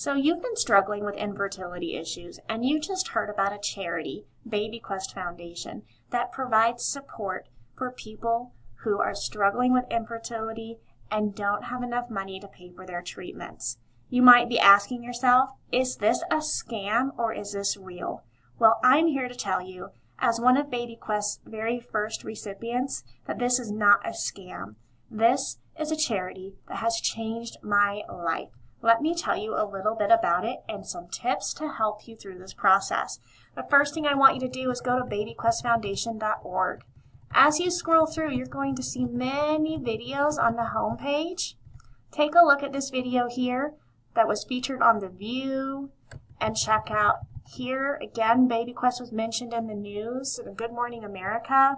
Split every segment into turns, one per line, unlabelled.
So you've been struggling with infertility issues, and you just heard about a charity, BabyQuest Foundation, that provides support for people who are struggling with infertility and don't have enough money to pay for their treatments. You might be asking yourself, is this a scam or is this real? Well, I'm here to tell you, as one of BabyQuest's very first recipients, that this is not a scam. This is a charity that has changed my life. Let me tell you a little bit about it and some tips to help you through this process. The first thing I want you to do is go to babyquestfoundation.org. As you scroll through, you're going to see many videos on the home page. Take a look at this video here that was featured on The View, and check out here, again, BabyQuest was mentioned in the news, Good Morning America.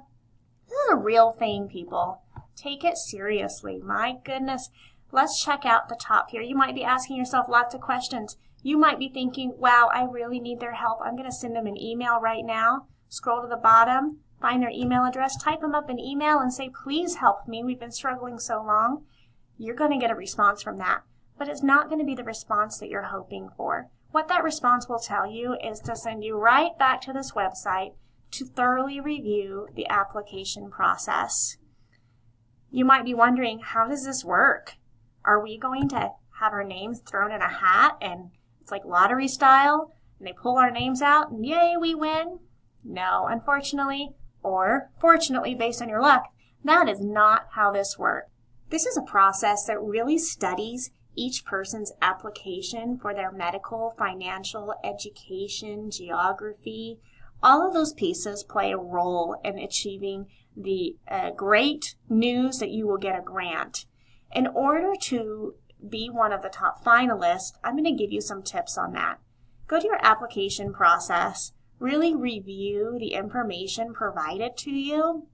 This is a real thing, people. Take it seriously. My goodness. Let's check out the top here. You might be asking yourself lots of questions. You might be thinking, wow, I really need their help. I'm going to send them an email right now. Scroll to the bottom, find their email address, type them up an email and say, please help me. We've been struggling so long. You're going to get a response from that. But it's not going to be the response that you're hoping for. What that response will tell you is to send you right back to this website to thoroughly review the application process. You might be wondering, how does this work? Are we going to have our names thrown in a hat and it's like lottery style and they pull our names out and yay, we win? No, unfortunately, or fortunately based on your luck, that is not how this works. This is a process that really studies each person's application for their medical, financial, education, geography. All of those pieces play a role in achieving the great news that you will get a grant. In order to be one of the top finalists, I'm going to give you some tips on that. Go to your application process, really review the information provided to you,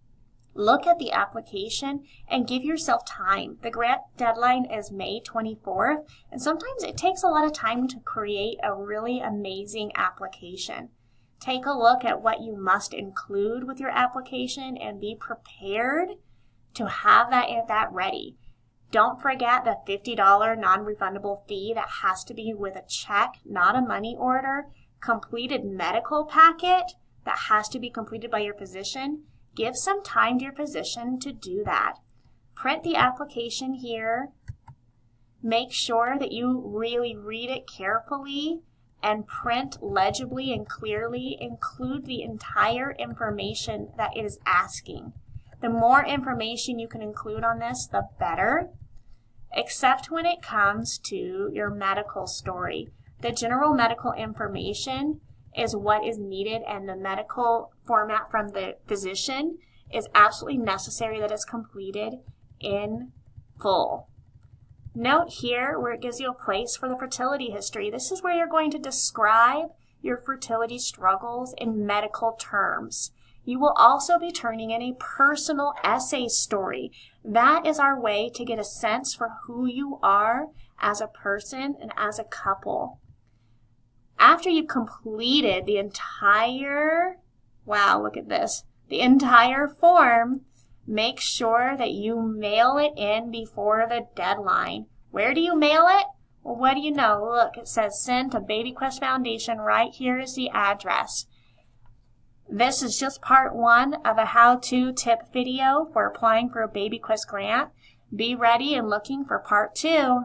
look at the application, and give yourself time. The grant deadline is May 24th, and sometimes it takes a lot of time to create a really amazing application. Take a look at what you must include with your application and be prepared to have that ready. Don't forget the $50 non-refundable fee that has to be with a check, not a money order. Completed medical packet that has to be completed by your physician. Give some time to your physician to do that. Print the application here. Make sure that you really read it carefully and print legibly and clearly. Include the entire information that it is asking. The more information you can include on this, the better, except when it comes to your medical story. The general medical information is what is needed, and the medical format from the physician is absolutely necessary that it's completed in full. Note here where it gives you a place for the fertility history. This is where you're going to describe your fertility struggles in medical terms. You will also be turning in a personal essay story. That is our way to get a sense for who you are as a person and as a couple. After you've completed the entire, wow, look at this, the entire form, make sure that you mail it in before the deadline. Where do you mail it? Well, what do you know? Look, it says send to BabyQuest Foundation. Right here is the address. This is just part one of a how-to tip video for applying for a BabyQuest grant. Be ready and looking for part two.